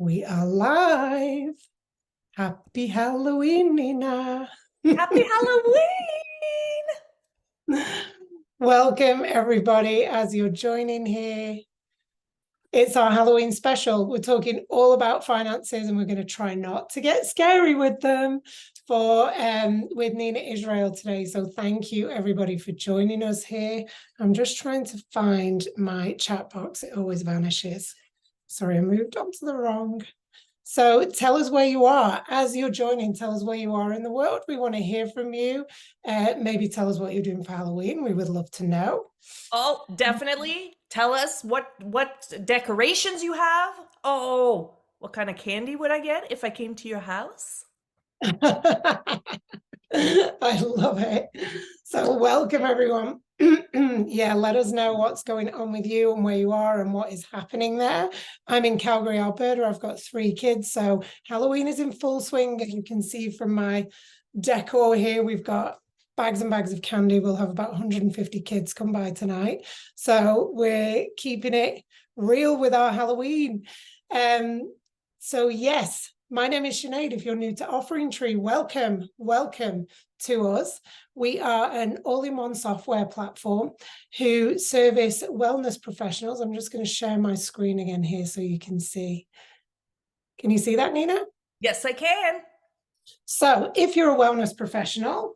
We are live. Happy Halloween, Nina. Happy Halloween! Welcome, everybody, as you're joining here. It's our Halloween special. We're talking all about finances, and we're going to try not to get scary with them with Nina Israel today. So thank you, everybody, for joining us here. I'm just trying to find my chat box. It always vanishes. Sorry, I moved on to the wrong. So tell us where you are. As you're joining, tell us where you are in the world. We want to hear from you. Maybe tell us what you're doing for Halloween. We would love to know. Oh, definitely. Tell us what decorations you have. Oh, what kind of candy would I get if I came to your house? I love it. So welcome, everyone. Yeah, let us know what's going on with you and where you are and what is happening there. I'm in Calgary, Alberta. I've got 3 kids, so Halloween is in full swing. As you can see from my decor here, we've got bags and bags of candy. We'll have about 150 kids come by tonight. So we're keeping it real with our Halloween. So yes, my name is Sinead. If you're new to Offering Tree, welcome to us. We are an all-in-one software platform who service wellness professionals. I'm just going to share my screen again here so you can see. Can you see that, Nina? Yes, I can. So if you're a wellness professional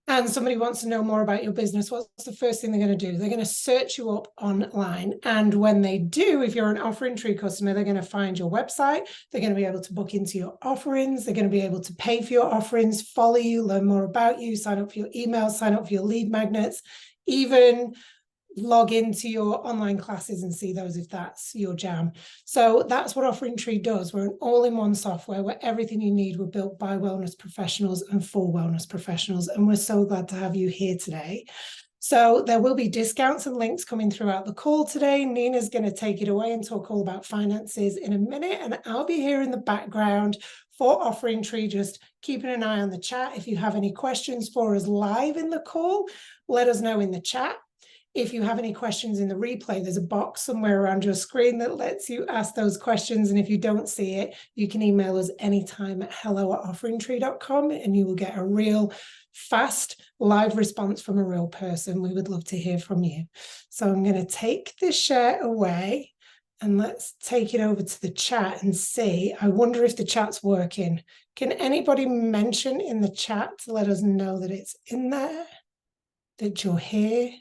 and somebody wants to know more about your business, what's the first thing they're going to do? They're going to search you up online. And when they do, if you're an Offering Tree customer, they're going to find your website. They're going to be able to book into your offerings. They're going to be able to pay for your offerings, follow you, learn more about you, sign up for your emails, sign up for your lead magnets, even log into your online classes and see those if that's your jam. So that's what Offering Tree does. We're an all-in-one software where everything you need were built by wellness professionals and for wellness professionals. And we're so glad to have you here today. So there will be discounts and links coming throughout the call today. Nina's going to take it away and talk all about finances in a minute. And I'll be here in the background for Offering Tree, just keeping an eye on the chat. If you have any questions for us live in the call, let us know in the chat. If you have any questions in the replay, there's a box somewhere around your screen that lets you ask those questions. And if you don't see it, you can email us anytime at hello@offeringtree.com and you will get a real fast live response from a real person. We would love to hear from you. So I'm going to take this share away and let's take it over to the chat and see. I wonder if the chat's working. Can anybody mention in the chat to let us know that it's in there, that you're here?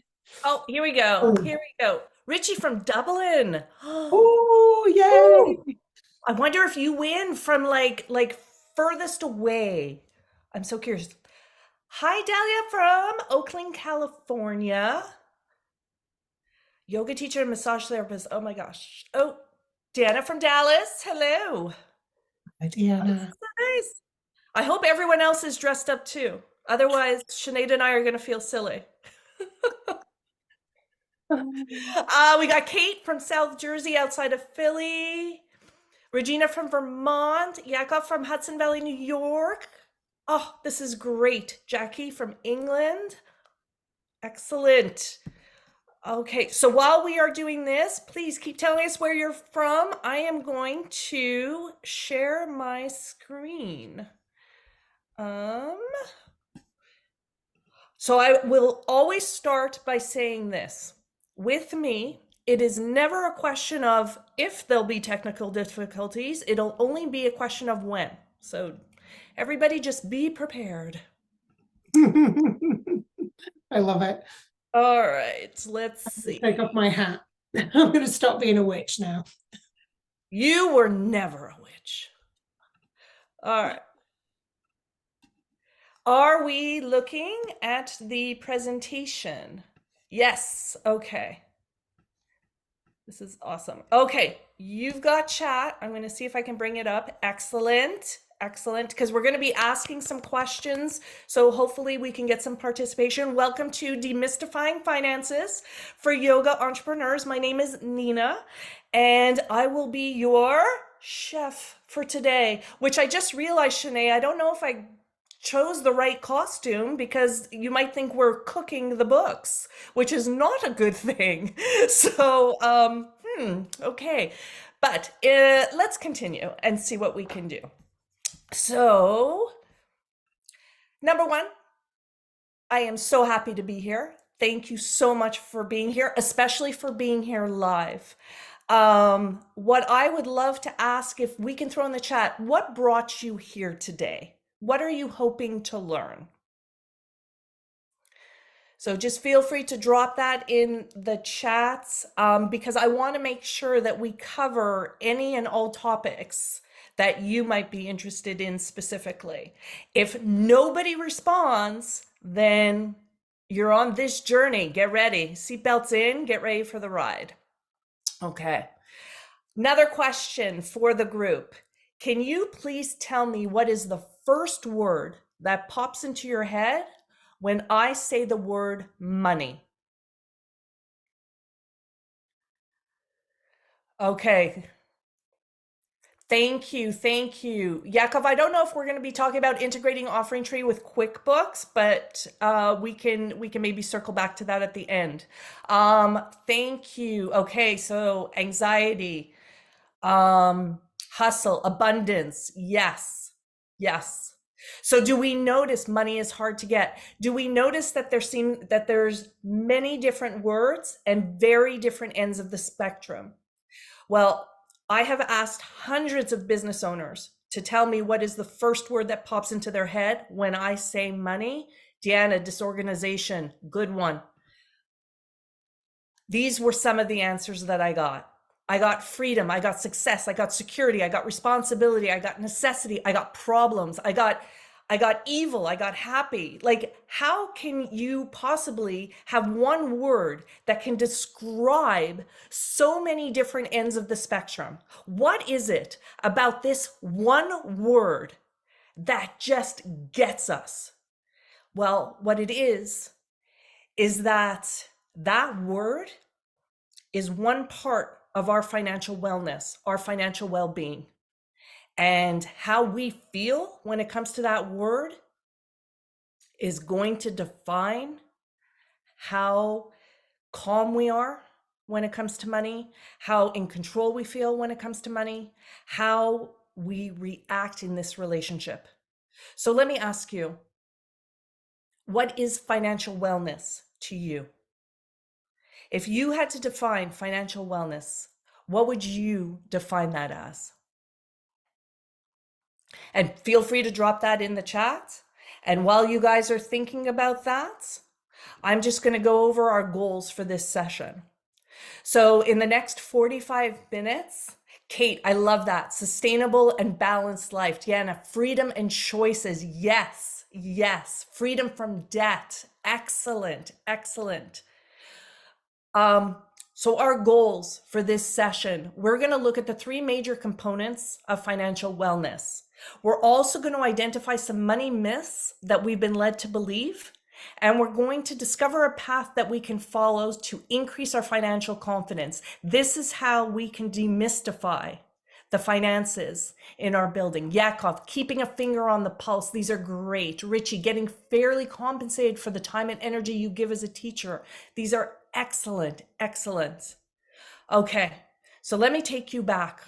Oh, here we go. Here we go. Richie from Dublin. Oh, yay. Ooh, I wonder if you win from like furthest away. I'm so curious. Hi, Dahlia from Oakland, California. Yoga teacher and massage therapist. Oh my gosh. Oh, Deanna from Dallas. Hello. Hi, Oh, Deanna. this is so nice. I hope everyone else is dressed up too. Otherwise, Sinead and I are going to feel silly. We got Kate from South Jersey outside of Philly. Regina from Vermont. Yakov from Hudson Valley, New York. Oh, this is great. Jackie from England. Excellent. Okay, so while we are doing this, please keep telling us where you're from. I am going to share my screen. So I will always start by saying this. With me, it is never a question of if there'll be technical difficulties. It'll only be a question of when. So everybody just be prepared. I love it. All right, let's see. Take off my hat. I'm going to stop being a witch now. You were never a witch. All right. Are we looking at the presentation? Yes. Okay. This is awesome. Okay, you've got chat. I'm going to see if I can bring it up. Excellent. Excellent. Because we're going to be asking some questions. So hopefully we can get some participation. Welcome to Demystifying Finances for Yoga Entrepreneurs. My name is Nina, and I will be your chef for today, which I just realized, Shanae, I don't know if I chose the right costume because you might think we're cooking the books, which is not a good thing. So, okay. But let's continue and see what we can do. So, number one, I am so happy to be here. Thank you so much for being here, especially for being here live. What I would love to ask, if we can throw in the chat, what brought you here today? What are you hoping to learn? So just feel free to drop that in the chats, because I want to make sure that we cover any and all topics that you might be interested in specifically. If nobody responds, then you're on this journey. Get ready. Seatbelts in, get ready for the ride. Okay. Another question for the group. Can you please tell me what is the first word that pops into your head when I say the word money? Okay. Thank you. Thank you. Yakov, I don't know if we're going to be talking about integrating Offering Tree with QuickBooks, but we can maybe circle back to that at the end. Thank you. Okay, so anxiety, hustle, abundance. Yes. Yes. So do we notice money is hard to get? Do we notice that there's many different words and very different ends of the spectrum? Well, I have asked hundreds of business owners to tell me what is the first word that pops into their head when I say money. Deanna, disorganization, good one. These were some of the answers that I got. I got freedom, I got success, I got security, I got responsibility, I got necessity, I got problems, I got evil, I got happy. Like, how can you possibly have one word that can describe so many different ends of the spectrum? What is it about this one word that just gets us? Well, what it is that word is one part of our financial wellness, our financial well-being. And how we feel when it comes to that word is going to define how calm we are when it comes to money, how in control we feel when it comes to money, how we react in this relationship. So let me ask you, what is financial wellness to you? If you had to define financial wellness, what would you define that as? And feel free to drop that in the chat. And while you guys are thinking about that, I'm just going to go over our goals for this session. So in the next 45 minutes, Kate, I love that. Sustainable and balanced life. Deanna, freedom and choices. Yes, yes. Freedom from debt. Excellent, excellent. So our goals for this session, we're going to look at the three major components of financial wellness. We're also going to identify some money myths that we've been led to believe, and we're going to discover a path that we can follow to increase our financial confidence. This is how we can demystify the finances in our building. Yakov, keeping a finger on the pulse. These are great. Richie, getting fairly compensated for the time and energy you give as a teacher. These are excellent, excellent. Okay, so let me take you back.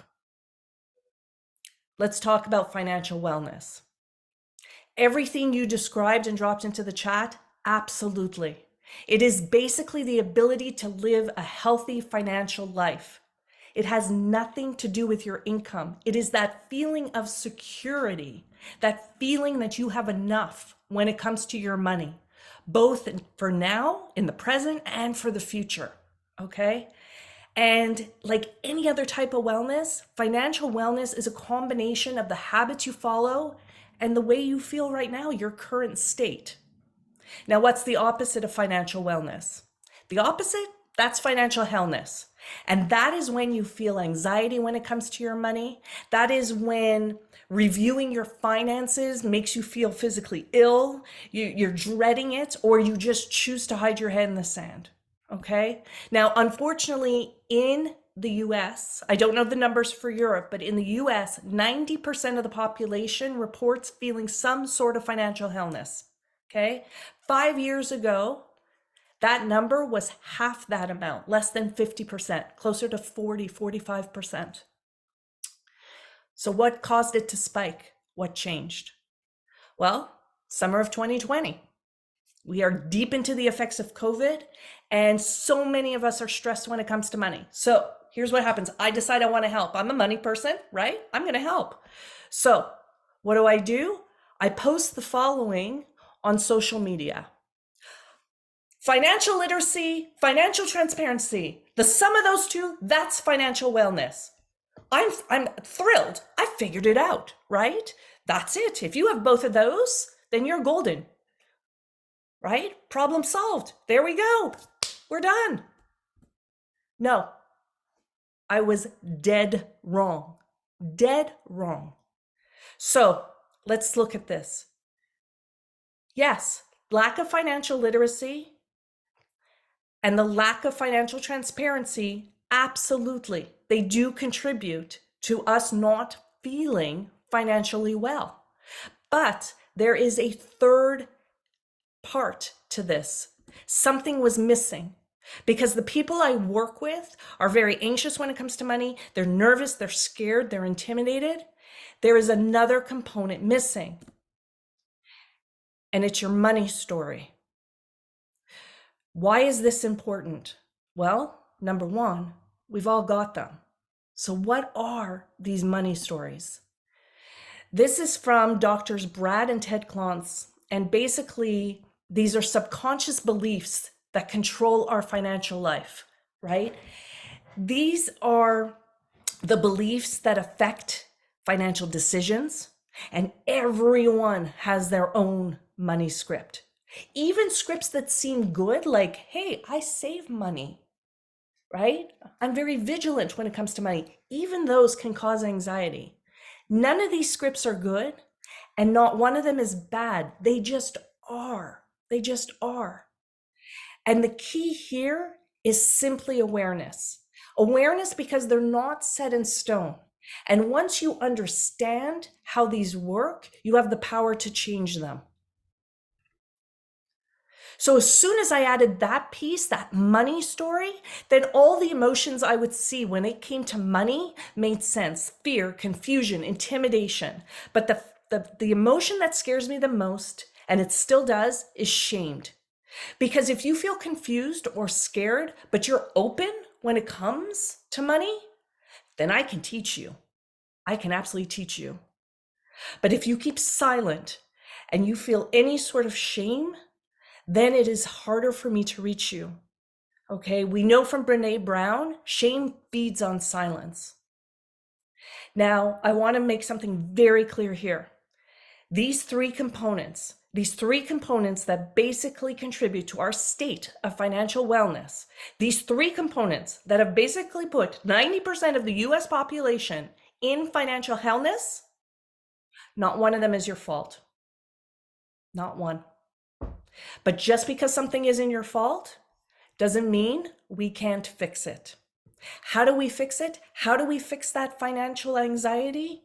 Let's talk about financial wellness. Everything you described and dropped into the chat, absolutely. It is basically the ability to live a healthy financial life. It has nothing to do with your income. It is that feeling of security, that feeling that you have enough when it comes to your money, both for now, in the present, and for the future, okay? And like any other type of wellness, financial wellness is a combination of the habits you follow and the way you feel right now, your current state. Now, what's the opposite of financial wellness? The opposite, that's financial hellness. And that is when you feel anxiety when it comes to your money. That is when reviewing your finances makes you feel physically ill, you're dreading it, or you just choose to hide your head in the sand. Okay. Now, unfortunately, in the US, I don't know the numbers for Europe, but in the US, 90% of the population reports feeling some sort of financial illness. Okay. 5 years ago, that number was half that amount, less than 50%, closer to 40, 45%. So what caused it to spike? What changed? Well, summer of 2020. We are deep into the effects of COVID, and so many of us are stressed when it comes to money. So here's what happens. I decide I want to help. I'm a money person, right? I'm going to help. So what do? I post the following on social media. Financial literacy, financial transparency. The sum of those two, that's financial wellness. I'm thrilled. I figured it out, right? That's it. If you have both of those, then you're golden, right? Problem solved. There we go. We're done. No, I was dead wrong. Dead wrong. So let's look at this. Yes, lack of financial literacy and the lack of financial transparency, absolutely, they do contribute to us not feeling financially well. But there is a third part to this. Something was missing because the people I work with are very anxious when it comes to money. They're nervous, they're scared, they're intimidated. There is another component missing, and it's your money story. Why is this important? Well, number one, we've all got them. So what are these money stories? This is from doctors Brad and Ted Klontz, and basically these are subconscious beliefs that control our financial life, right? These are the beliefs that affect financial decisions, and everyone has their own money script. Even scripts that seem good, like, hey, I save money, right? I'm very vigilant when it comes to money. Even those can cause anxiety. None of these scripts are good, and not one of them is bad. They just are. They just are. And the key here is simply awareness. Awareness because they're not set in stone. And once you understand how these work, you have the power to change them. So as soon as I added that piece, that money story, then all the emotions I would see when it came to money made sense. Fear, confusion, intimidation. But the emotion that scares me the most, and it still does, is shamed. Because if you feel confused or scared, but you're open when it comes to money, then I can teach you. I can absolutely teach you. But if you keep silent and you feel any sort of shame, then it is harder for me to reach you. Okay, we know from Brene Brown, shame feeds on silence. Now, I want to make something very clear here. These three components that basically contribute to our state of financial wellness, these three components that have basically put 90% of the US population in financial wellness, not one of them is your fault. Not one. But just because something isn't your fault doesn't mean we can't fix it. How do we fix it? How do we fix that financial anxiety?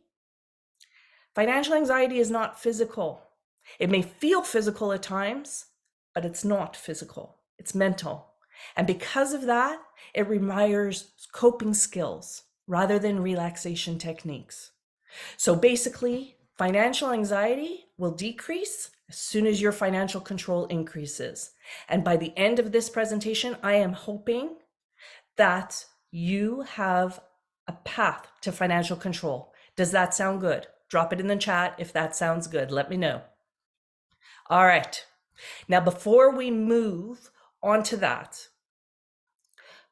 Financial anxiety is not physical. It may feel physical at times, but it's not physical. It's mental. And because of that, it requires coping skills rather than relaxation techniques. So basically, financial anxiety will decrease as soon as your financial control increases. And by the end of this presentation, I am hoping that you have a path to financial control. Does that sound good? Drop it in the chat if that sounds good. Let me know. All right. Now, before we move on to that,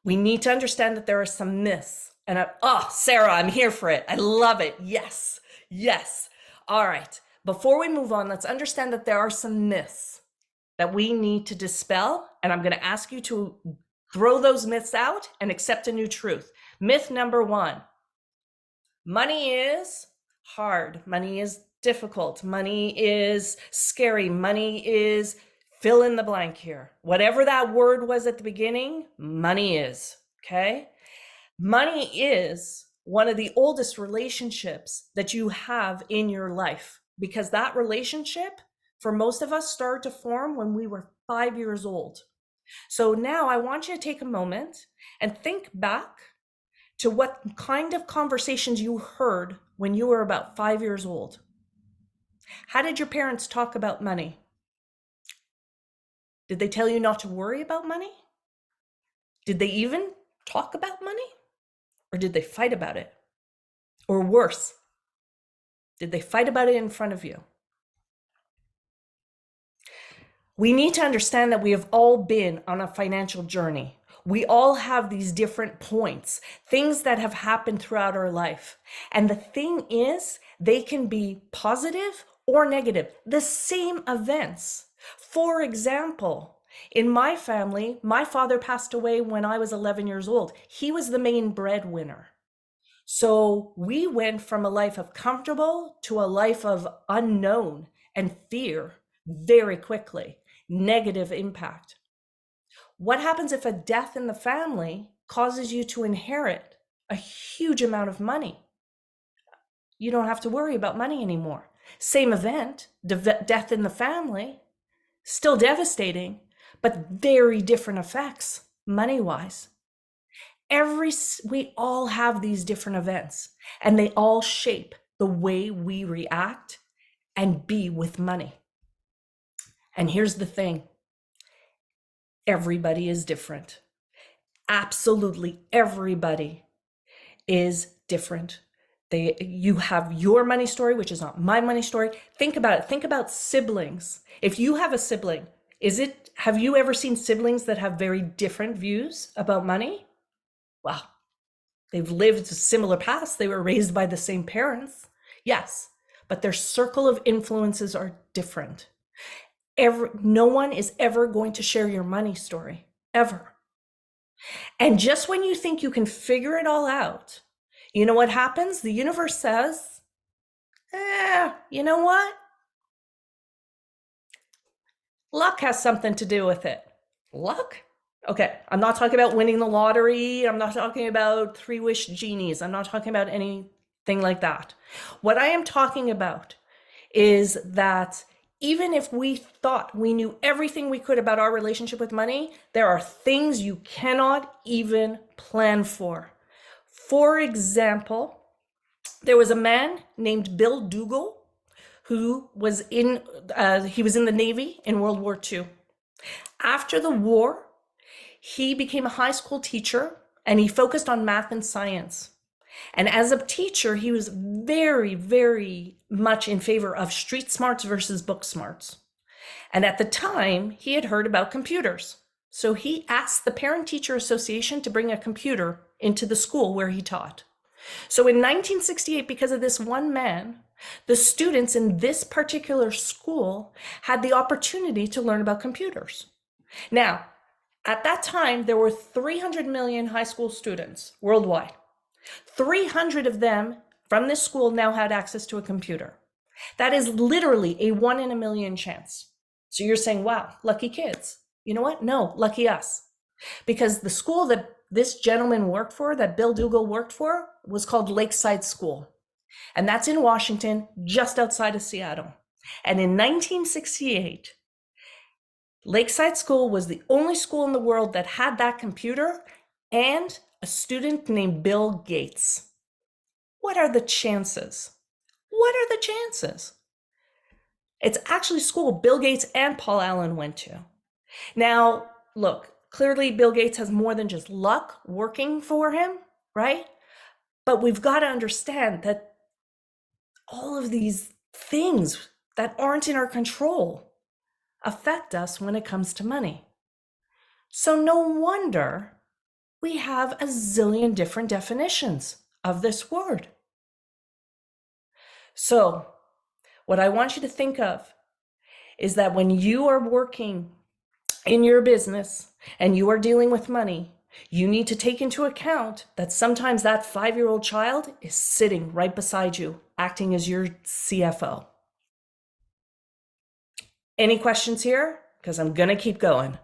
we need to understand that there are some myths. And Sarah, I'm here for it. I love it. Yes. Yes. All right. Before we move on, let's understand that there are some myths that we need to dispel. And I'm going to ask you to throw those myths out and accept a new truth. Myth number one, money is hard. Money is difficult. Money is scary. Money is fill in the blank here. Whatever that word was at the beginning, money is, okay? Money is one of the oldest relationships that you have in your life, because that relationship for most of us started to form when we were 5 years old. So now I want you to take a moment and think back to what kind of conversations you heard when you were about 5 years old. How did your parents talk about money? Did they tell you not to worry about money? Did they even talk about money? Or did they fight about it? Or worse, did they fight about it in front of you? We need to understand that we have all been on a financial journey. We all have these different points, things that have happened throughout our life. And the thing is, they can be positive or negative, the same events. For example, in my family, my father passed away when I was 11 years old. He was the main breadwinner. So we went from a life of comfortable to a life of unknown and fear very quickly. Negative impact. What happens if a death in the family causes you to inherit a huge amount of money? You don't have to worry about money anymore. Same event, death in the family, still devastating, but very different effects money-wise. We all have these different events, and they all shape the way we react and be with money. And here's the thing. Everybody is different. Absolutely everybody is different. You have your money story, which is not my money story. Think about it. Think about siblings. If you have a sibling, have you ever seen siblings that have very different views about money? Well, they've lived similar paths. They were raised by the same parents. Yes, but their circle of influences are different. No one is ever going to share your money story, ever. And just when you think you can figure it all out, you know what happens? The universe says, you know what? Luck has something to do with it. Luck? Okay, I'm not talking about winning the lottery. I'm not talking about 3-wish genies. I'm not talking about anything like that. What I am talking about is that even if we thought we knew everything we could about our relationship with money, there are things you cannot even plan for. For example, there was a man named Bill Dougal who was he was in the Navy in World War II. After the war, he became a high school teacher and he focused on math and science. And as a teacher, he was very, very much in favor of street smarts versus book smarts. And at the time, he had heard about computers. So he asked the Parent-Teacher Association to bring a computer into the school where he taught. So in 1968, because of this one man, the students in this particular school had the opportunity to learn about computers. Now, at that time, there were 300 million high school students worldwide. 300 of them from this school now had access to a computer. That is literally a 1 in a million chance. So you're saying, wow, lucky kids. You know what? No, lucky us. Because the school that this gentleman worked for, that Bill Dougal worked for, was called Lakeside School. And that's in Washington, just outside of Seattle. And in 1968, Lakeside School was the only school in the world that had that computer and a student named Bill Gates. What are the chances? What are the chances? It's actually school Bill Gates and Paul Allen went to. Now, look, clearly Bill Gates has more than just luck working for him, right? But we've got to understand that all of these things that aren't in our control affect us when it comes to money. So no wonder we have a zillion different definitions of this word. So what I want you to think of is that when you are working in your business and you are dealing with money, you need to take into account that sometimes that 5-year-old child is sitting right beside you, acting as your CFO. Any questions here? Because I'm going to keep going.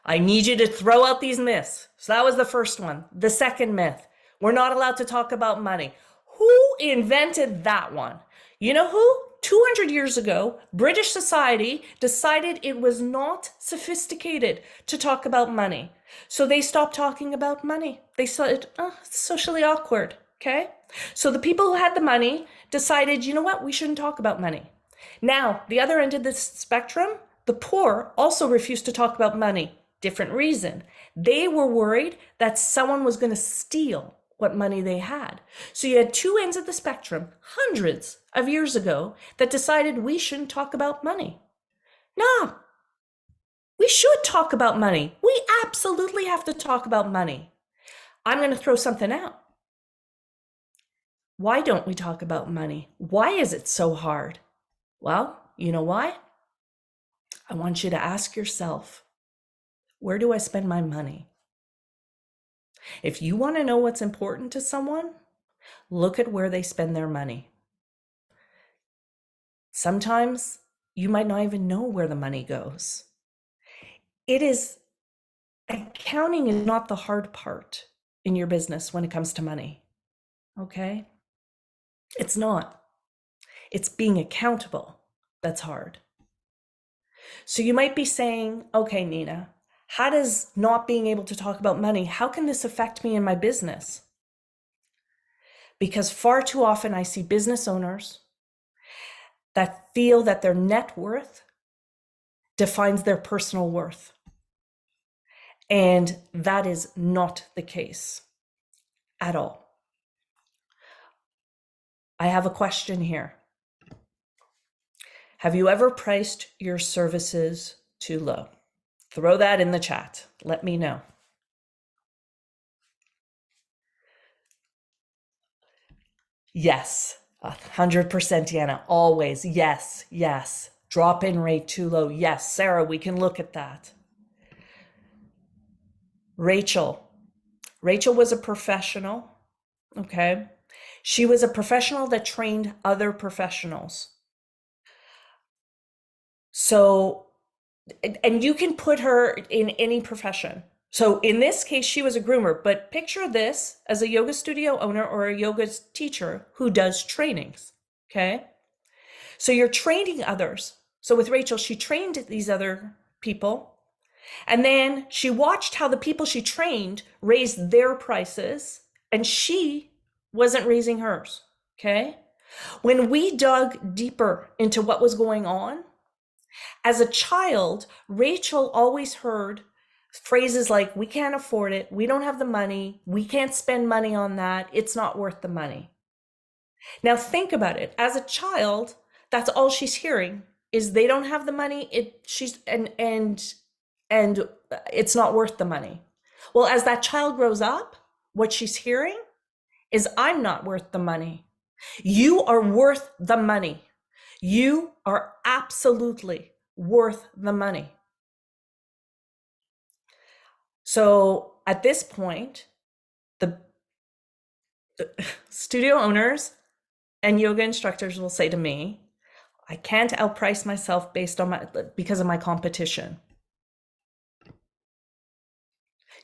I need you to throw out these myths. So that was the first one. The second myth, we're not allowed to talk about money. Who invented that one? You know who? 200 years ago, British society decided it was not sophisticated to talk about money. So they stopped talking about money. They said, oh, it's socially awkward, okay? So the people who had the money decided, you know what, we shouldn't talk about money. Now, the other end of the spectrum, the poor also refused to talk about money. Different reason. They were worried that someone was going to steal what money they had. So you had two ends of the spectrum, hundreds of years ago, that decided we shouldn't talk about money. No, we should talk about money. We absolutely have to talk about money. I'm going to throw something out. Why don't we talk about money? Why is it so hard? Well, you know why? I want you to ask yourself, where do I spend my money? If you want to know what's important to someone, look at where they spend their money. Sometimes you might not even know where the money goes. Accounting is not the hard part in your business when it comes to money, okay? It's not. It's being accountable that's hard. So you might be saying, okay, Nina, how does not being able to talk about money, how can this affect me in my business? Because far too often I see business owners that feel that their net worth defines their personal worth. And that is not the case at all. I have a question here. Have you ever priced your services too low? Throw that in the chat. Let me know. Yes, 100%, Deanna. Always. Yes, yes. Drop-in rate too low. Yes, Sarah, we can look at that. Rachel was a professional, okay? She was a professional that trained other professionals. So, and you can put her in any profession. So in this case, she was a groomer, but picture this as a yoga studio owner or a yoga teacher who does trainings, okay? So you're training others. So with Rachel, she trained these other people, and then she watched how the people she trained raised their prices, and she wasn't raising hers, okay? When we dug deeper into what was going on, as a child, Rachel always heard phrases like, we can't afford it, we don't have the money, we can't spend money on that, it's not worth the money. Now think about it. As a child, that's all she's hearing is they don't have the money, and it's not worth the money. Well, as that child grows up, what she's hearing is, I'm not worth the money. You are worth the money. You are absolutely worth the money. So at this point, the studio owners and yoga instructors will say to me, I can't outprice myself because of my competition.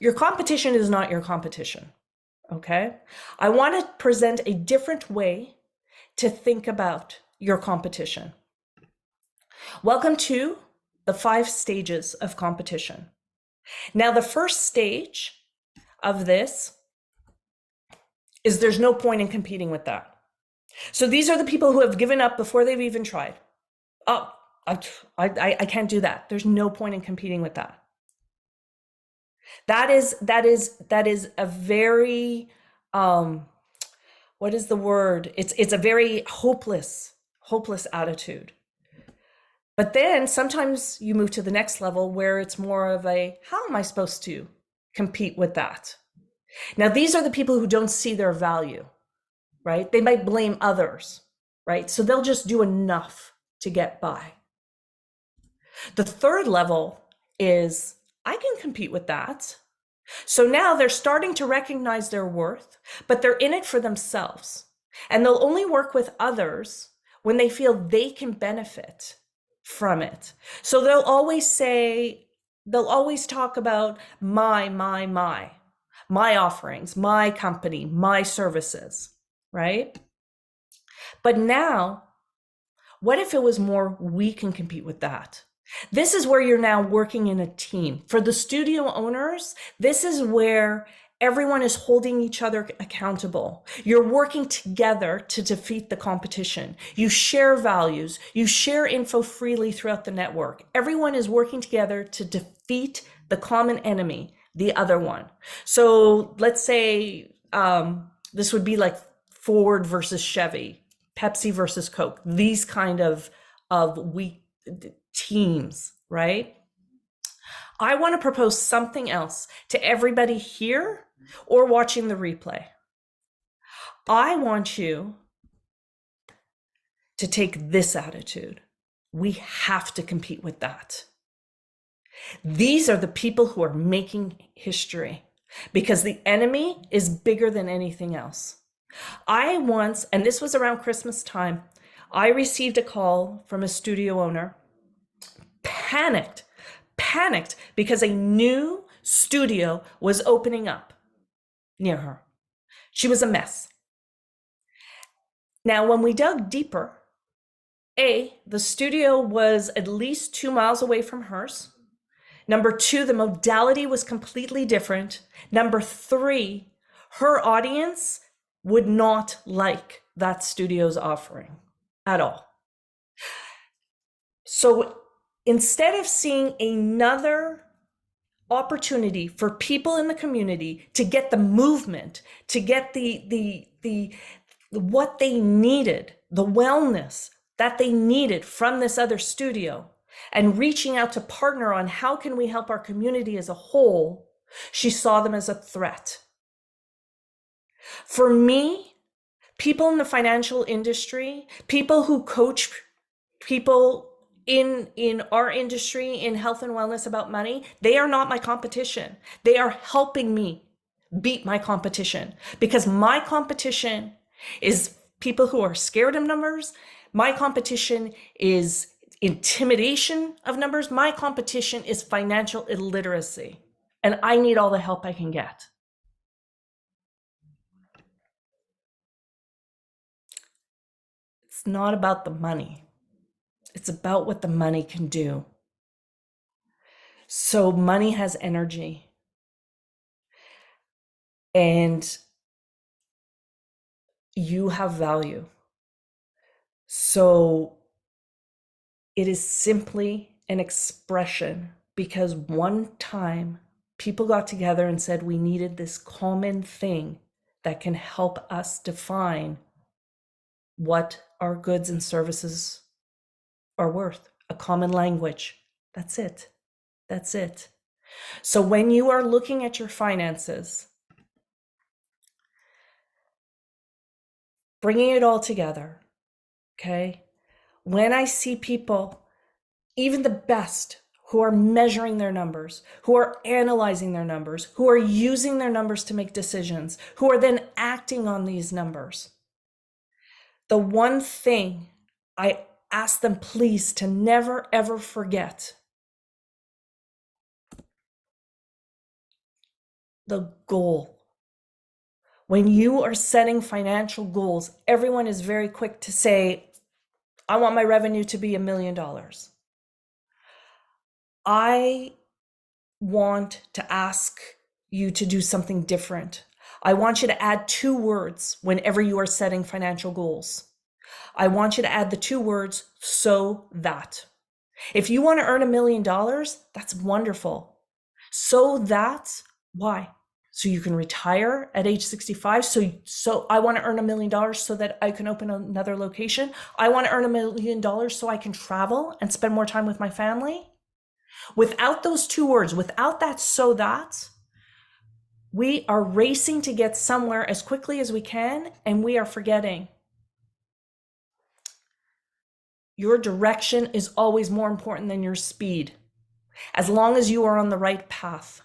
Your competition is not your competition, okay? I want to present a different way to think about your competition. Welcome to the 5 stages of competition. Now, the first stage of this is there's no point in competing with that. So these are the people who have given up before they've even tried. Oh, I can't do that. There's no point in competing with that. That is a very, what is the word? It's a very hopeless attitude. But then sometimes you move to the next level where it's more of a, how am I supposed to compete with that? Now, these are the people who don't see their value, right? They might blame others, right? So they'll just do enough to get by. The third level is, I can compete with that. So now they're starting to recognize their worth, but they're in it for themselves. And they'll only work with others when they feel they can benefit from it. So they'll always talk about my offerings, my company, my services, right? But now What if it was more, we can compete with that? This is where you're now working in a team. For the studio owners, this is where everyone is holding each other accountable. You're working together to defeat the competition. You share values. You share info freely throughout the network. Everyone is working together to defeat the common enemy, the other one. So let's say this would be like Ford versus Chevy, Pepsi versus Coke, these kind of weak teams, right? I want to propose something else to everybody here or watching the replay. I want you to take this attitude. We have to compete with that. These are the people who are making history because the enemy is bigger than anything else. I once, and this was around Christmas time, I received a call from a studio owner, panicked because a new studio was opening up near her. She was a mess. Now, when we dug deeper, the studio was at least 2 miles away from hers. Number 2, the modality was completely different. Number 3, her audience would not like that studio's offering at all. So instead of seeing another opportunity for people in the community to get the movement, to get the what they needed, the wellness that they needed from this other studio, and reaching out to partner on how can we help our community as a whole, she saw them as a threat. For me, people in the financial industry, people who coach people in our industry, in health and wellness about money, they are not my competition. They are helping me beat my competition, because my competition is people who are scared of numbers. My competition is intimidation of numbers. My competition is financial illiteracy, and I need all the help I can get. It's not about the money. It's about what the money can do. So money has energy. And you have value. So it is simply an expression, because one time people got together and said we needed this common thing that can help us define what our goods and services are worth, a common language. That's it. That's it. So when you are looking at your finances, bringing it all together, okay? When I see people, even the best, who are measuring their numbers, who are analyzing their numbers, who are using their numbers to make decisions, who are then acting on these numbers, the one thing I ask them, please, to never, ever forget: the goal. When you are setting financial goals, everyone is very quick to say, I want my revenue to be $1 million. I want to ask you to do something different. I want you to add 2 words whenever you are setting financial goals. I want you to add the 2 words, so that. If you want to earn $1 million, that's wonderful. So that, why? So you can retire at age 65. So I want to earn $1 million so that I can open another location. I want to earn $1 million so I can travel and spend more time with my family. Without those 2 words, without that so that, we are racing to get somewhere as quickly as we can, and we are forgetting your direction is always more important than your speed, as long as you are on the right path.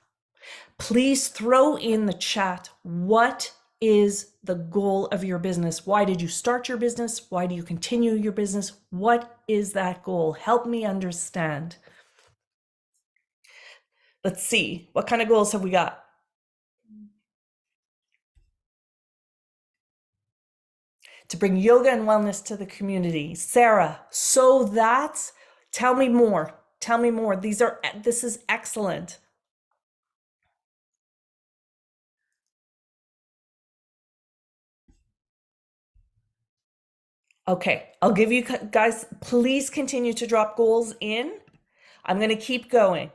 Please throw in the chat, what is the goal of your business? Why did you start your business? Why do you continue your business? What is that goal? Help me understand. Let's see, what kind of goals have we got? to bring yoga and wellness to the community. Sarah, tell me more. Tell me more. This is excellent. Okay, I'll give you guys, please continue to drop goals in. I'm going to keep going.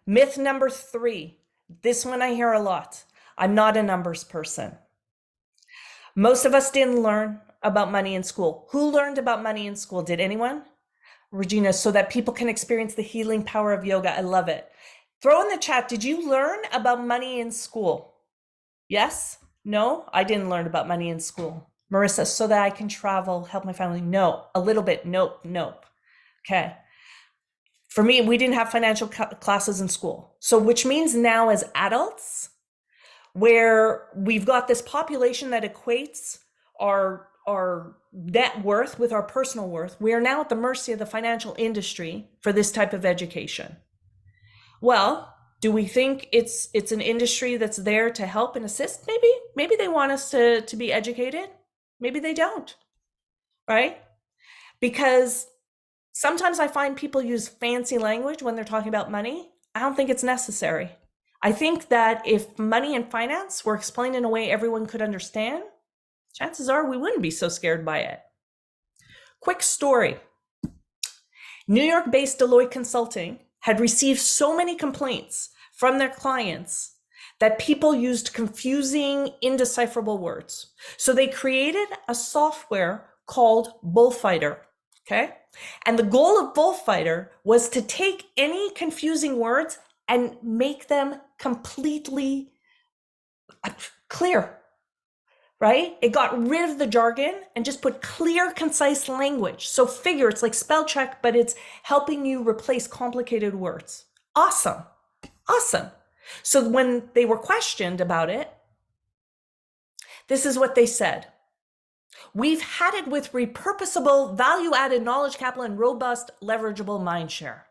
Myth number 3. This one I hear a lot. I'm not a numbers person. Most of us didn't learn about money in school. Who learned about money in school? Did anyone? Regina, so that people can experience the healing power of yoga. I love it. Throw in the chat, did you learn about money in school? Yes? No? I didn't learn about money in school. Marissa, so that I can travel, help my family. No, a little bit. Nope. Okay. For me, we didn't have financial classes in school. So which means now as adults, where we've got this population that equates our net worth with our personal worth, we are now at the mercy of the financial industry for this type of education. Well, do we think it's an industry that's there to help and assist? Maybe they want us to be educated. Maybe they don't, right? Because sometimes I find people use fancy language when they're talking about money. I don't think it's necessary. I think that if money and finance were explained in a way everyone could understand, chances are we wouldn't be so scared by it. Quick story. New York-based Deloitte Consulting had received so many complaints from their clients that people used confusing, indecipherable words. So they created a software called Bullfighter, okay? And the goal of Bullfighter was to take any confusing words and make them completely clear, right? It got rid of the jargon and just put clear, concise language. So figure, it's like spell check, but it's helping you replace complicated words. Awesome. So when they were questioned about it, this is what they said. We've had it with repurposable, value-added knowledge capital and robust, leverageable mindshare.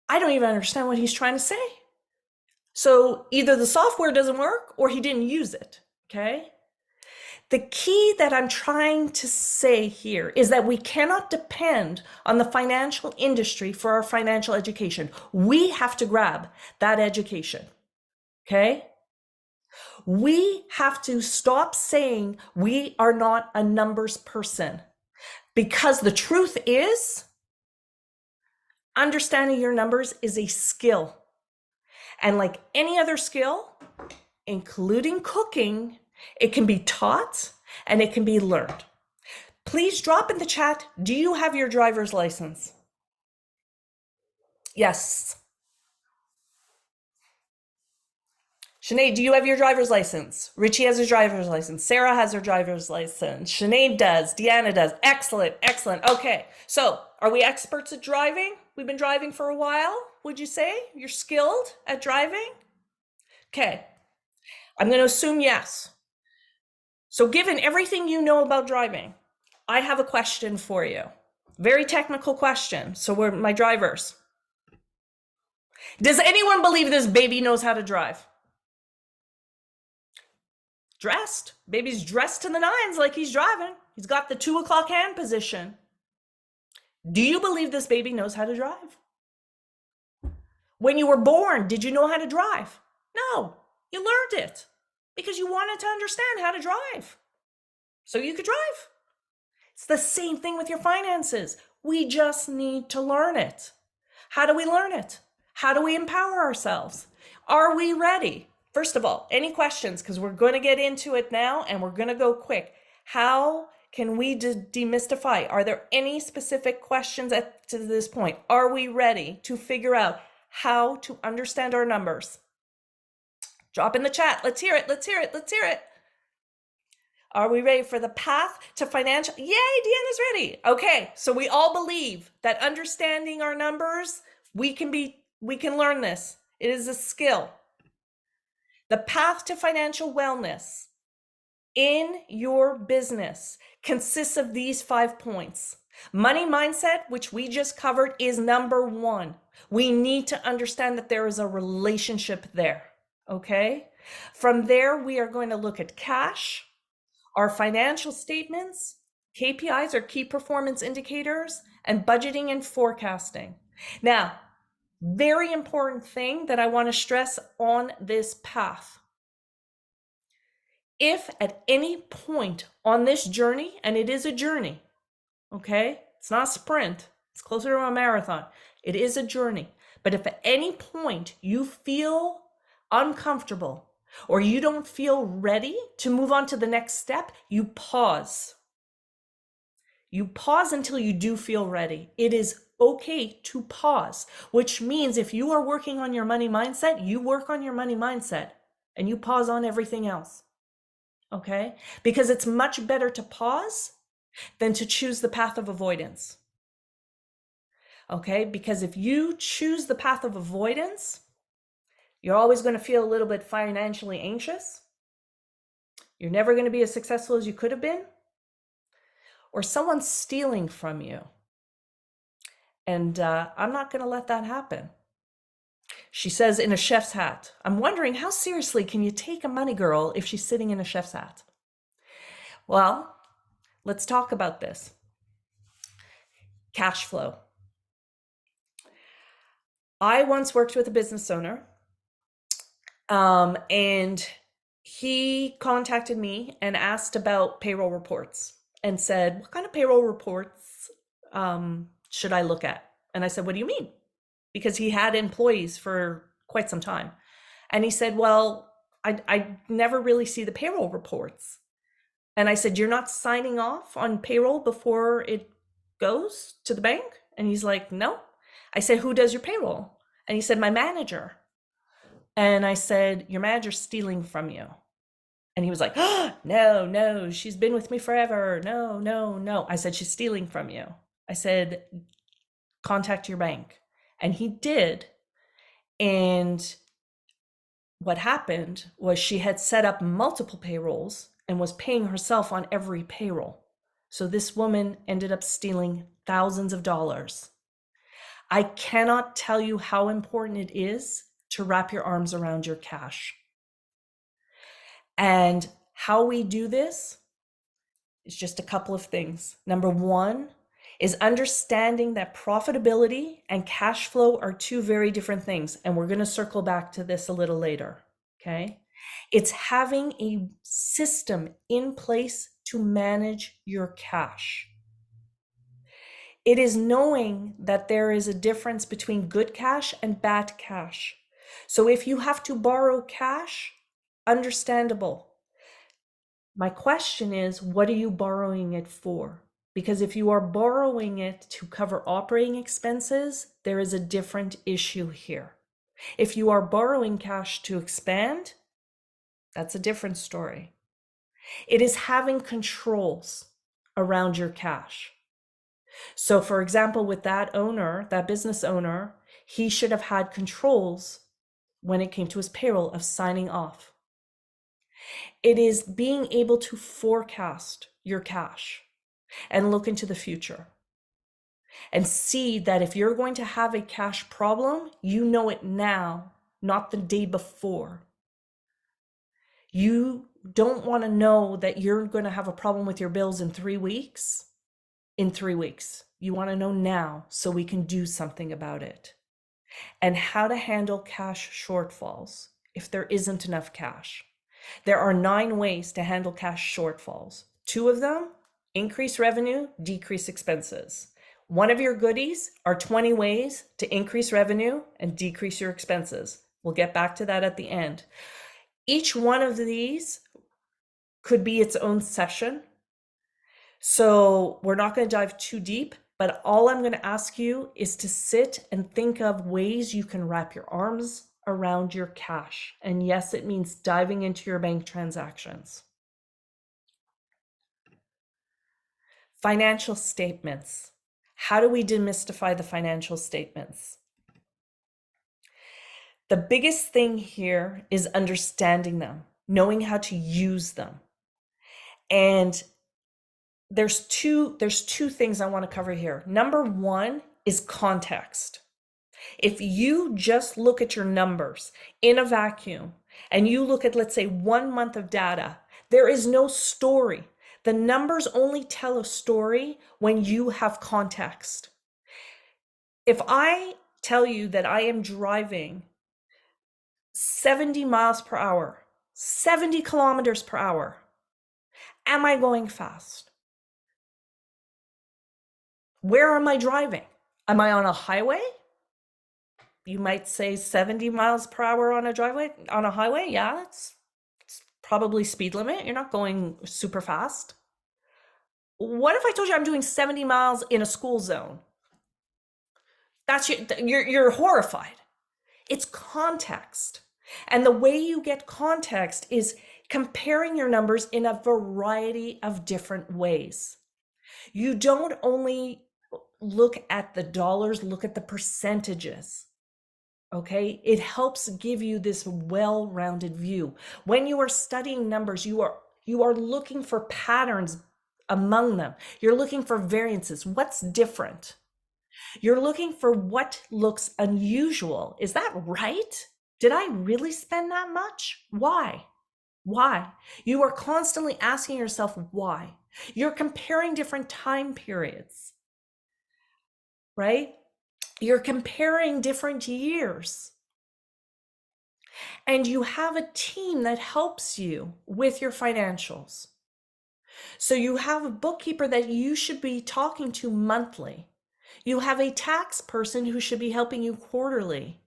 I don't even understand what he's trying to say. So either the software doesn't work or he didn't use it, okay? The key that I'm trying to say here is that we cannot depend on the financial industry for our financial education. We have to grab that education, okay? We have to stop saying we are not a numbers person, because the truth is, understanding your numbers is a skill. And like any other skill, including cooking, it can be taught and it can be learned. Please drop in the chat, do you have your driver's license? Yes. Sinead, do you have your driver's license? Richie has his driver's license. Sarah has her driver's license. Sinead does. Deanna does. Excellent. Okay, so are we experts at driving? We've been driving for a while, would you say? You're skilled at driving? Okay, I'm going to assume yes. So given everything you know about driving, I have a question for you. Very technical question. So we're my drivers. Does anyone believe this baby knows how to drive? Dressed. Baby's dressed to the nines like he's driving. He's got the 2 o'clock hand position. Do you believe this baby knows how to drive? When you were born, did you know how to drive? No, you learned it because you wanted to understand how to drive so you could drive. It's the same thing with your finances. We just need to learn it. How do we learn it? How do we empower ourselves? Are we ready? First of all, any questions? Because we're going to get into it now and we're going to go quick. How can we demystify? Are there any specific questions to this point? Are we ready to figure out how to understand our numbers? Drop in the chat. Let's hear it. Are we ready for the path to financial? Yay, Deanna's ready. Okay, so we all believe that understanding our numbers, we can learn this. It is a skill. The path to financial wellness in your business consists of these 5 points. Money mindset, which we just covered, is number 1. We need to understand that there is a relationship there, okay? From there, we are going to look at cash, are financial statements, KPIs or key performance indicators, and budgeting and forecasting. Now, very important thing that I want to stress on this path. If at any point on this journey, and it is a journey, okay? It's not a sprint, it's closer to a marathon. It is a journey. But if at any point you feel uncomfortable or you don't feel ready to move on to the next step, you pause. You pause until you do feel ready. It is okay to pause, which means if you are working on your money mindset, you work on your money mindset and you pause on everything else. Okay? Because it's much better to pause than to choose the path of avoidance. Okay? Because if you choose the path of avoidance, you're always going to feel a little bit financially anxious. You're never going to be as successful as you could have been. Or someone's stealing from you. And I'm not going to let that happen. She says in a chef's hat. I'm wondering, how seriously can you take a money girl if she's sitting in a chef's hat? Well, let's talk about this. Cash flow. I once worked with a business owner, and he contacted me and asked about payroll reports and said, what kind of payroll reports should I look at? And I said, what do you mean? Because he had employees for quite some time. And he said, well, I never really see the payroll reports. And I said, you're not signing off on payroll before it goes to the bank? And he's like, no. I said, who does your payroll? And he said, my manager. And I said, your manager's stealing from you. And he was like, oh, no, she's been with me forever. No. I said, she's stealing from you. I said, contact your bank. And he did. And what happened was she had set up multiple payrolls and was paying herself on every payroll. So this woman ended up stealing thousands of dollars. I cannot tell you how important it is to wrap your arms around your cash. And how we do this is just a couple of things. Number one is understanding that profitability and cash flow are two very different things. And we're going to circle back to this a little later. Okay. It's having a system in place to manage your cash. It is knowing that there is a difference between good cash and bad cash. So if you have to borrow cash, understandable. My question is, what are you borrowing it for? Because if you are borrowing it to cover operating expenses, there is a different issue here. If you are borrowing cash to expand, that's a different story. It is having controls around your cash. So for example, with that owner, that business owner, he should have had controls when it came to his payroll of signing off. It is being able to forecast your cash and look into the future and see that if you're going to have a cash problem, you know it now, not the day before. You don't want to know that you're going to have a problem with your bills in 3 weeks. In 3 weeks, you want to know now so we can do something about it. And how to handle cash shortfalls if there isn't enough cash. There are 9 ways to handle cash shortfalls. 2 of them, increase revenue, decrease expenses. One of your goodies are 20 ways to increase revenue and decrease your expenses. We'll get back to that at the end. Each one of these could be its own session. So we're not going to dive too deep, but all I'm going to ask you is to sit and think of ways you can wrap your arms around your cash. And yes, it means diving into your bank transactions. Financial statements. How do we demystify the financial statements? The biggest thing here is understanding them, knowing how to use them. And there's two things I want to cover here. Number one is context. If you just look at your numbers in a vacuum and you look at, let's say, 1 month of data, there is no story. The numbers only tell a story when you have context. If I tell you that I am driving 70 miles per hour, 70 kilometers per hour, am I going fast? Where am I driving? Am I on a highway? You might say 70 miles per hour on a highway. Yeah, it's probably speed limit. You're not going super fast. What if I told you I'm doing 70 miles in a school zone? You're horrified. It's context. And the way you get context is comparing your numbers in a variety of different ways. You don't only look at the dollars, look at the percentages. Okay, it helps give you this well-rounded view. When you are studying numbers, you are looking for patterns among them. You're looking for variances. What's different? You're looking for what looks unusual. Is that right? Did I really spend that much? Why? Why? You are constantly asking yourself why. You're comparing different time periods, right? You're comparing different years. And you have a team that helps you with your financials. So you have a bookkeeper that you should be talking to monthly. You have a tax person who should be helping you quarterly.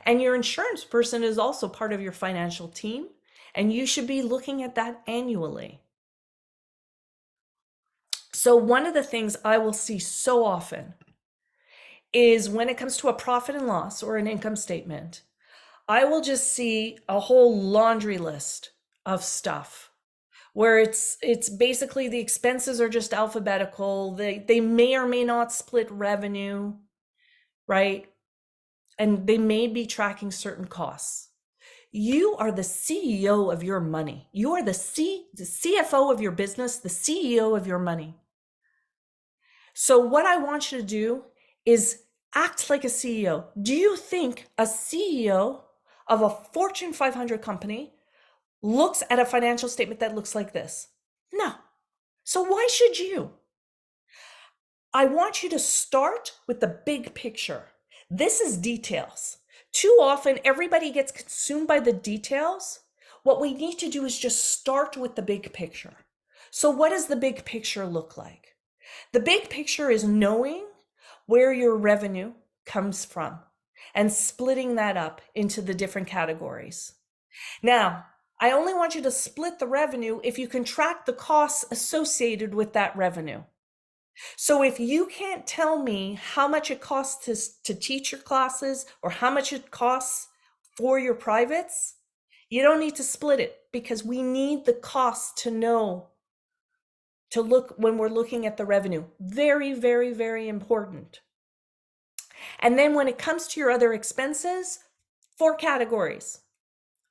And your insurance person is also part of your financial team, and you should be looking at that annually. So one of the things I will see so often is when it comes to a profit and loss or an income statement, I will just see a whole laundry list of stuff where it's basically the expenses are just alphabetical. They may or may not split revenue, right? And they may be tracking certain costs. You are the CEO of your money. You are the CFO of your business, the CEO of your money. So what I want you to do is act like a CEO. Do you think a CEO of a Fortune 500 company looks at a financial statement that looks like this? No. So why should you? I want you to start with the big picture. This is details. Too often, everybody gets consumed by the details. What we need to do is just start with the big picture. So what does the big picture look like? The big picture is knowing where your revenue comes from and splitting that up into the different categories. Now, I only want you to split the revenue if you can track the costs associated with that revenue. So if you can't tell me how much it costs to teach your classes or how much it costs for your privates, you don't need to split it, because we need the cost to know, to look when we're looking at the revenue. Very, very, very important. And then when it comes to your other expenses, 4 categories.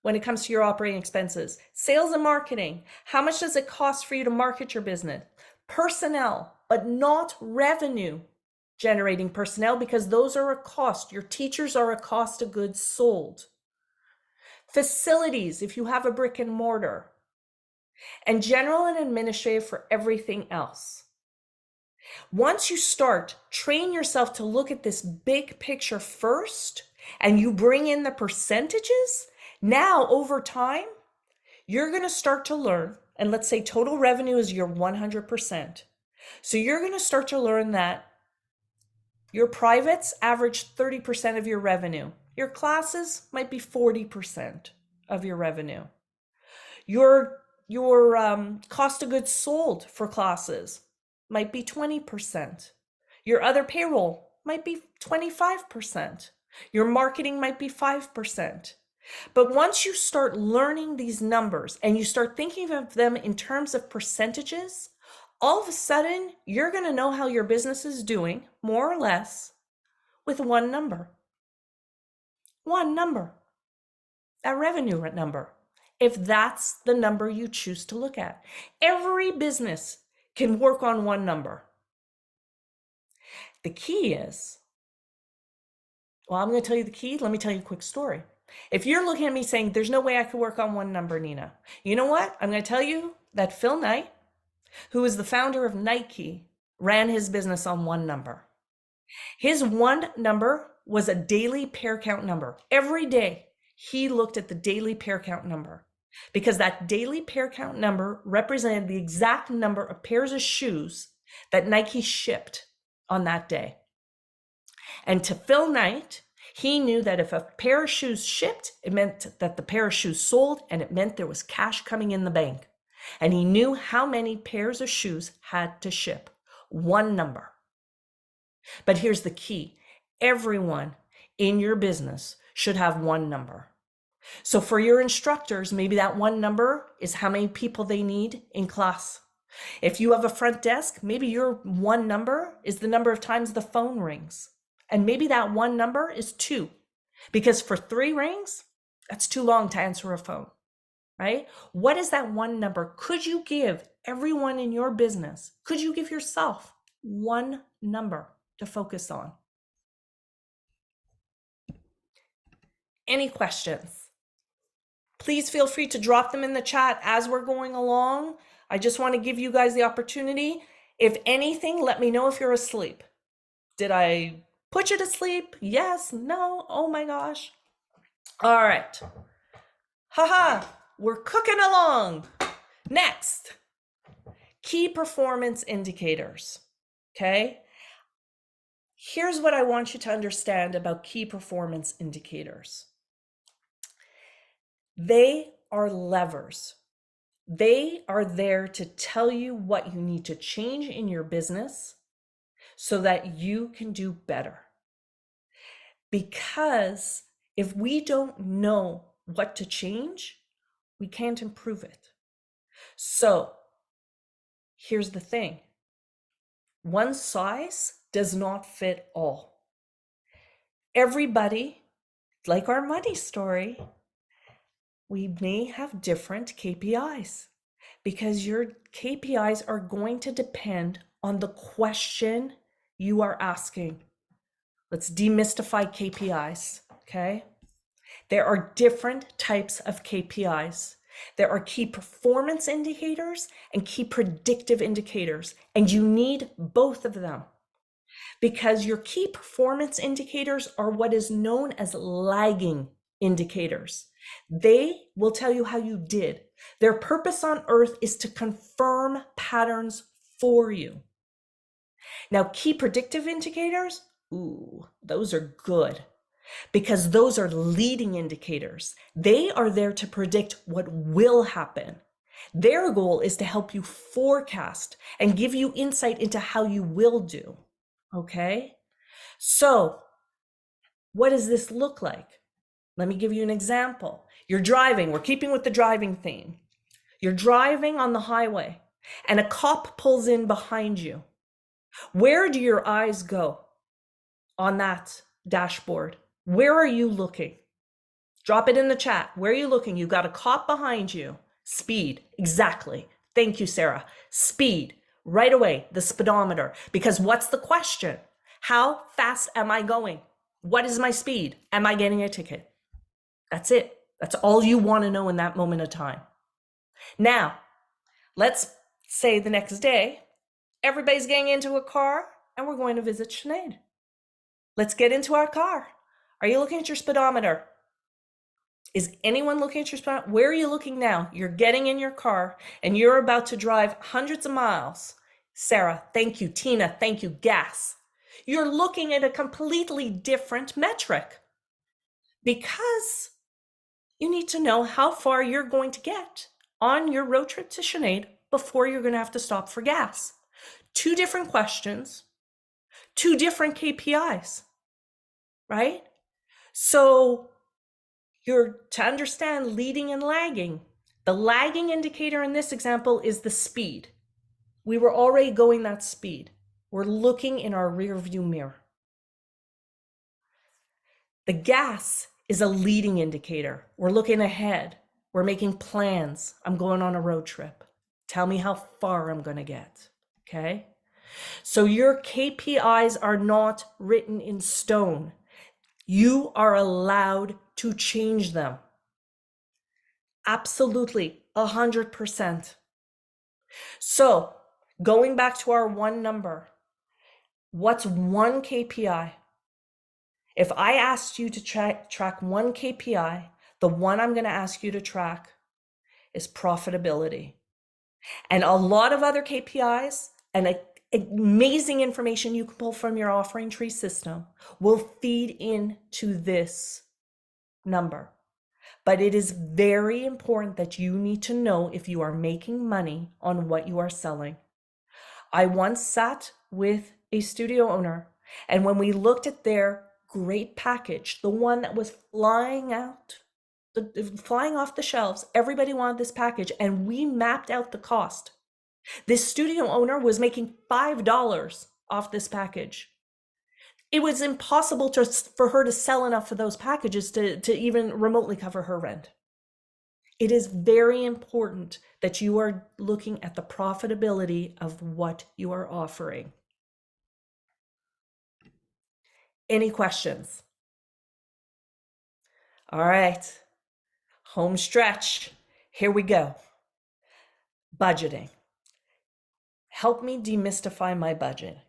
When it comes to your operating expenses, sales and marketing, how much does it cost for you to market your business? Personnel, but not revenue generating personnel, because those are a cost. Your teachers are a cost of goods sold. Facilities, if you have a brick and mortar, and general and administrative for everything else. Once you start, train yourself to look at this big picture first, and you bring in the percentages. Now, over time, you're going to start to learn, and let's say total revenue is your 100%. So you're going to start to learn that your privates average 30% of your revenue. Your classes might be 40% of your revenue. Your cost of goods sold for classes might be 20%. Your other payroll might be 25%. Your marketing might be 5%. But once you start learning these numbers and you start thinking of them in terms of percentages, all of a sudden you're going to know how your business is doing, more or less, with one number. One number. A revenue number. If that's the number you choose to look at. Every business can work on one number. The key is, well, I'm going to tell you the key. Let me tell you a quick story. If you're looking at me saying, there's no way I could work on one number, Nina, you know what? I'm going to tell you that Phil Knight, who is the founder of Nike, ran his business on one number. His one number was a daily pair count number. Every day, he looked at the daily pair count number because that daily pair count number represented the exact number of pairs of shoes that Nike shipped on that day. And to Phil Knight, he knew that if a pair of shoes shipped, it meant that the pair of shoes sold, and it meant there was cash coming in the bank. And he knew how many pairs of shoes had to ship. One number. But here's the key. Everyone in your business should have one number. So for your instructors, maybe that one number is how many people they need in class. If you have a front desk, maybe your one number is the number of times the phone rings. And maybe that one number is 2, because for 3 rings, that's too long to answer a phone, right? What is that one number? Could you give everyone in your business, could you give yourself one number to focus on? Any questions? Please feel free to drop them in the chat as we're going along. I just want to give you guys the opportunity. If anything, let me know if you're asleep. Did I put you to sleep? Yes, no, oh my gosh. All right. Haha, we're cooking along. Next, key performance indicators, okay? Here's what I want you to understand about key performance indicators. They are levers. They are there to tell you what you need to change in your business so that you can do better. Because if we don't know what to change, we can't improve it. So here's the thing. One size does not fit all. Everybody, like our money story, we may have different KPIs because your KPIs are going to depend on the question you are asking. Let's demystify KPIs, okay? There are different types of KPIs. There are key performance indicators and key predictive indicators, and you need both of them because your key performance indicators are what is known as lagging indicators. They will tell you how you did. Their purpose on earth is to confirm patterns for you. Now, key predictive indicators, ooh, those are good because those are leading indicators. They are there to predict what will happen. Their goal is to help you forecast and give you insight into how you will do, okay? So what does this look like? Let me give you an example. You're driving, we're keeping with the driving theme. You're driving on the highway and a cop pulls in behind you. Where do your eyes go on that dashboard? Where are you looking? Drop it in the chat. Where are you looking? You've got a cop behind you. Speed, exactly. Thank you, Sarah. Speed, right away, the speedometer. Because what's the question? How fast am I going? What is my speed? Am I getting a ticket? That's it. That's all you want to know in that moment of time. Now, let's say the next day, everybody's getting into a car and we're going to visit Sinead. Let's get into our car. Are you looking at your speedometer? Is anyone looking at your speedometer? Where are you looking now? You're getting in your car and you're about to drive hundreds of miles. Sarah, thank you. Tina, thank you. Gas. You're looking at a completely different metric because you need to know how far you're going to get on your road trip to Sinead before you're going to have to stop for gas. 2 different questions, 2 different KPIs, right? So you're to understand leading and lagging. The lagging indicator in this example is the speed. We were already going that speed. We're looking in our rear view mirror. The gas is a leading indicator. We're looking ahead. We're making plans. I'm going on a road trip. Tell me how far I'm going to get, okay? So your KPIs are not written in stone. You are allowed to change them. Absolutely, 100%. So going back to our one number, what's one KPI? If I asked you to track one KPI, the one I'm going to ask you to track is profitability. And a lot of other KPIs and amazing information you can pull from your offering tree system will feed into this number. But it is very important that you need to know if you are making money on what you are selling. I once sat with a studio owner, and when we looked at their great package, the one that was flying off the shelves, everybody wanted this package, and we mapped out the cost. This studio owner was making $5 off this package. It was impossible for her to sell enough of those packages to even remotely cover her rent. It is very important that you are looking at the profitability of what you are offering. Any questions? All right, home stretch. Here we go. Budgeting. Help me demystify my budget.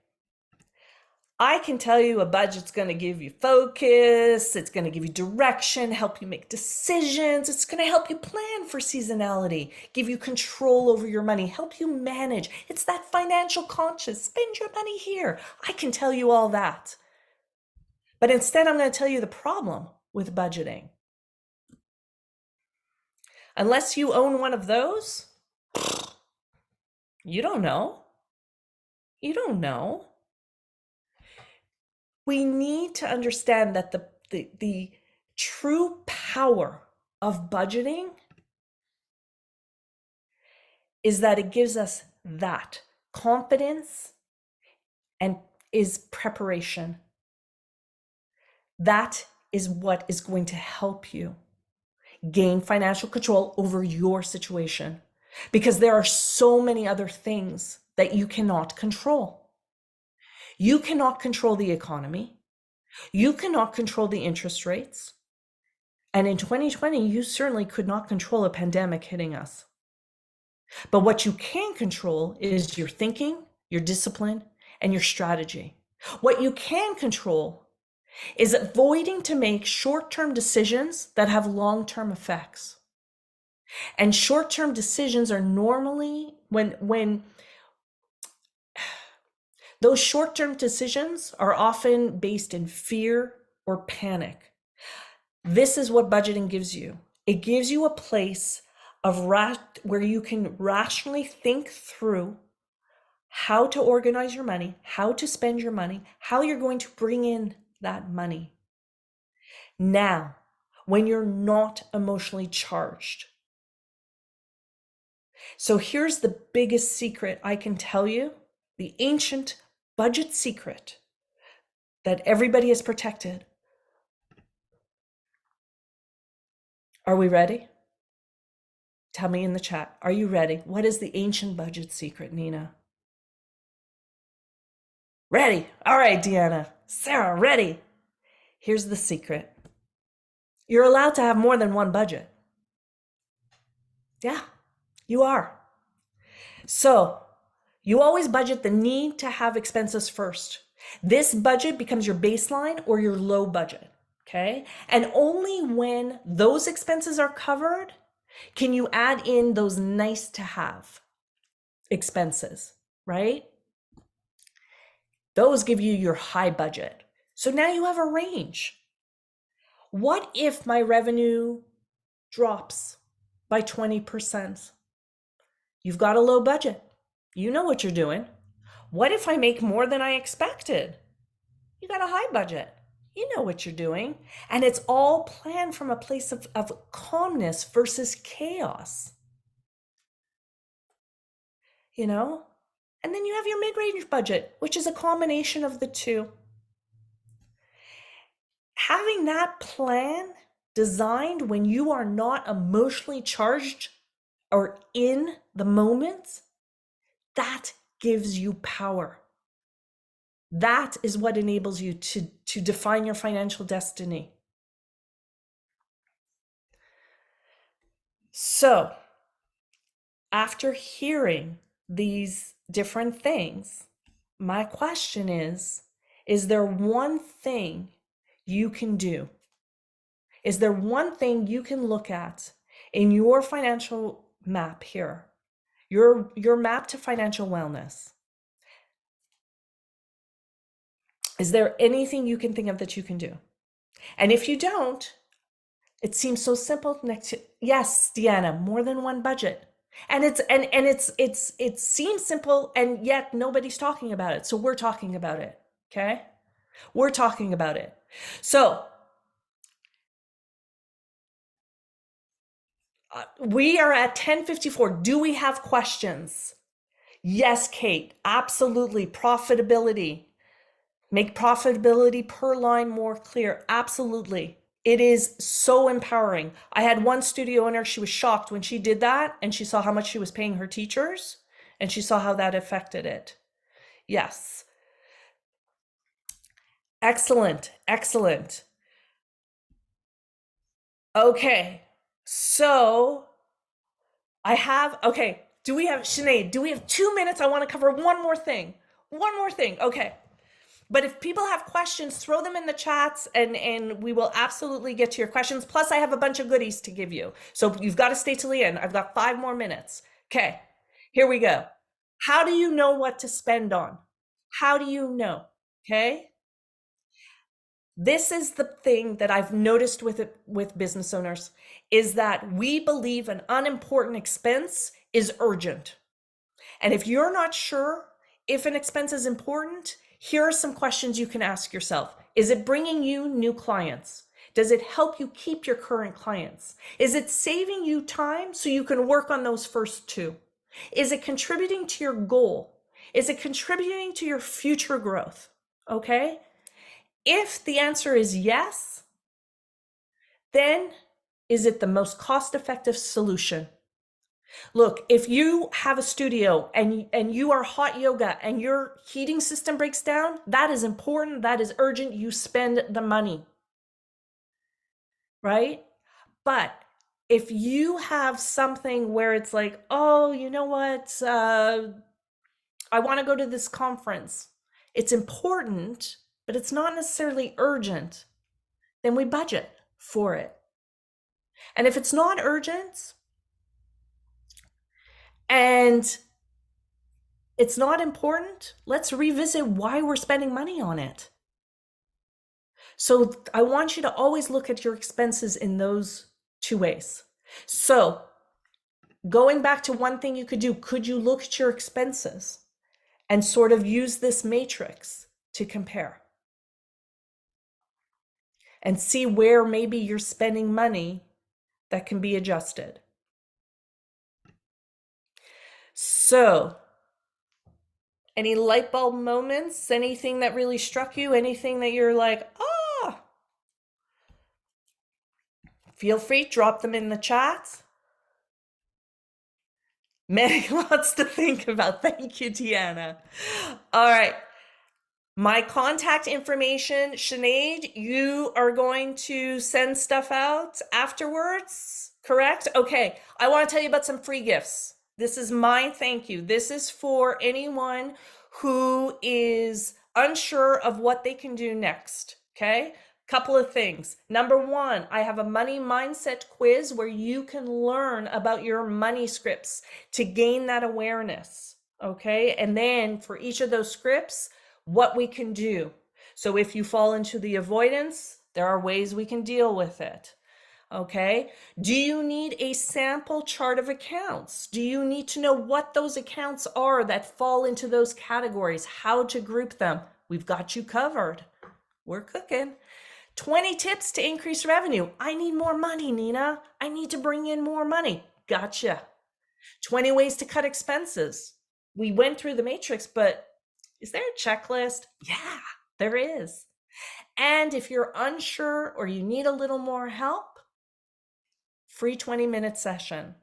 I can tell you a budget's going to give you focus, it's going to give you direction, help you make decisions, it's going to help you plan for seasonality, give you control over your money, help you manage. It's that financial conscious, spend your money here. I can tell you all that. But instead, I'm going to tell you the problem with budgeting. Unless you own one of those, you don't know. You don't know. We need to understand that the true power of budgeting is that it gives us that confidence and is preparation. That is what is going to help you gain financial control over your situation, because there are so many other things that you cannot control. You cannot control the economy. You cannot control the interest rates. And in 2020, you certainly could not control a pandemic hitting us. But what you can control is your thinking, your discipline, and your strategy. What you can control is avoiding to make short-term decisions that have long-term effects. And short-term decisions are normally when those short-term decisions are often based in fear or panic. This is what budgeting gives you. It gives you a place of where you can rationally think through how to organize your money, how to spend your money, how you're going to bring in that money. Now, when you're not emotionally charged. So here's the biggest secret I can tell you, the ancient budget secret that everybody has protected. Are we ready? Tell me in the chat. Are you ready? What is the ancient budget secret, Nina? Ready. All right, Deanna. Sarah, ready. Here's the secret. You're allowed to have more than one budget. Yeah, you are. So you always budget the need to have expenses first. This budget becomes your baseline or your low budget, okay? And only when those expenses are covered can you add in those nice to have expenses, right? Those give you your high budget. So now you have a range. What if my revenue drops by 20%? You've got a low budget. You know what you're doing. What if I make more than I expected? You got a high budget. You know what you're doing. And it's all planned from a place of calmness versus chaos. You know? And then you have your mid-range budget, which is a combination of the two. Having that plan designed when you are not emotionally charged or in the moment, that gives you power. That is what enables you to define your financial destiny. So after hearing these different things, my question is there one thing you can do? Is there one thing you can look at in your financial map here, your map to financial wellness? Is there anything you can think of that you can do? And if you don't, it seems so simple next to, yes, Deanna, more than one budget. And it seems simple, and yet nobody's talking about it. So we're talking about it. Okay? We're talking about it. So we are at 10:54. Do we have questions? Yes, Kate, absolutely. Profitability. Make profitability per line more clear. Absolutely. It is so empowering. I had one studio owner, she was shocked when she did that and she saw how much she was paying her teachers and she saw how that affected it. Yes. Excellent. Excellent. Okay. So okay. Sinead, do we have 2 minutes? I want to cover one more thing. One more thing. Okay. But if people have questions, throw them in the chats and we will absolutely get to your questions. Plus, I have a bunch of goodies to give you. So you've got to stay till the end. I've got 5 more minutes. Okay, here we go. How do you know what to spend on? How do you know? Okay. This is the thing that I've noticed with business owners is that we believe an unimportant expense is urgent. And if you're not sure if an expense is important, here are some questions you can ask yourself. Is it bringing you new clients? Does it help you keep your current clients? Is it saving you time so you can work on those first 2? Is it contributing to your goal? Is it contributing to your future growth? Okay? If the answer is yes, then is it the most cost-effective solution? Look, if you have a studio and you are hot yoga and your heating system breaks down, that is important, that is urgent, you spend the money, right? But if you have something where it's like, oh, you know what, I want to go to this conference, it's important, but it's not necessarily urgent, then we budget for it. And if it's not urgent, and it's not important, let's revisit why we're spending money on it. So I want you to always look at your expenses in those 2 ways. So going back to one thing you could do, could you look at your expenses and sort of use this matrix to compare and see where maybe you're spending money that can be adjusted? So any light bulb moments, anything that really struck you, anything that you're like, ah, feel free, drop them in the chat. Many lots to think about. Thank you, Deanna. All right. My contact information, Sinead, you are going to send stuff out afterwards, correct? Okay. I want to tell you about some free gifts. This is my thank you. This is for anyone who is unsure of what they can do next, okay? Couple of things. Number 1, I have a money mindset quiz where you can learn about your money scripts to gain that awareness, okay? And then for each of those scripts, what we can do. So if you fall into the avoidance, there are ways we can deal with it. Okay. Do you need a sample chart of accounts? Do you need to know what those accounts are that fall into those categories, how to group them? We've got you covered. We're cooking. 20 tips to increase revenue. I need more money, Nina. I need to bring in more money. Gotcha. 20 ways to cut expenses. We went through the matrix, but is there a checklist? Yeah, there is. And if you're unsure or you need a little more help, free 20-minute session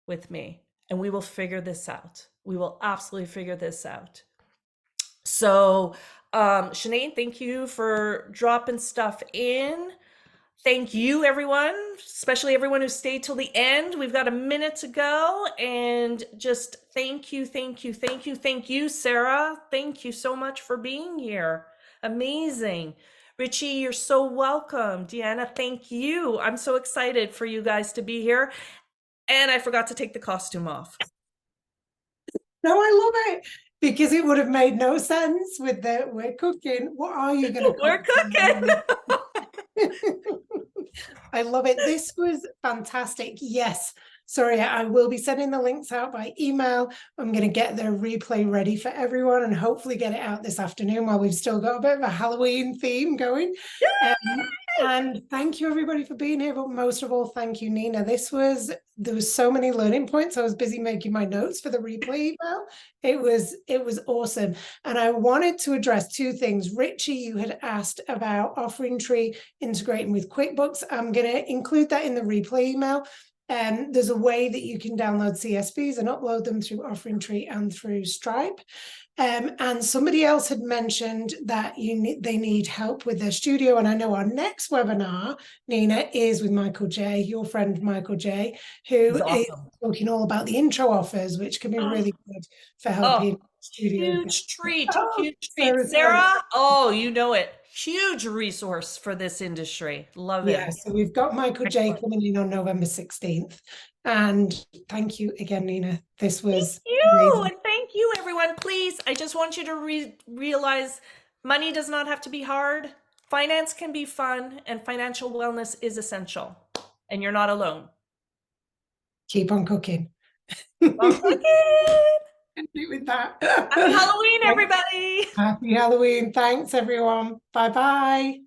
with me, and we will figure this out. We will absolutely figure this out. So, Sinead, thank you for dropping stuff in. Thank you, everyone, especially everyone who stayed till the end. We've got a minute to go, and just thank you, thank you, thank you, thank you, Sarah. Thank you so much for being here. Amazing. Richie, you're so welcome. Deanna, thank you. I'm so excited for you guys to be here. And I forgot to take the costume off. No, I love it because it would have made no sense with the we're cooking. What are you going to We're cook? cooking. I love it. This was fantastic. Yes. Sorry, I will be sending the links out by email. I'm going to get the replay ready for everyone and hopefully get it out this afternoon while we've still got a bit of a Halloween theme going. And thank you everybody for being here. But most of all, thank you, Nina. There was so many learning points. I was busy making my notes for the replay email. It was awesome. And I wanted to address two things. Richie, you had asked about Offering Tree integrating with QuickBooks. I'm going to include that in the replay email. There's a way that you can download CSVs and upload them through Offering Tree and through Stripe. And somebody else had mentioned that they need help with their studio. And I know our next webinar, Nina, is with Michael J, your friend Michael J, who is talking all about the intro offers, which can be really good for helping studio. Huge treat, huge treat. Sarah's Sarah, you know it. Huge resource for this industry. Love it. Yeah, so we've got Michael J coming in on November 16th. And thank you again, Nina. This was amazing. And thank you, everyone. Please, I just want you to realize money does not have to be hard. Finance can be fun, and financial wellness is essential. And you're not alone. Keep on cooking. Keep on cooking. With that. Happy Halloween, everybody. Happy Halloween. Thanks, everyone. Bye-bye.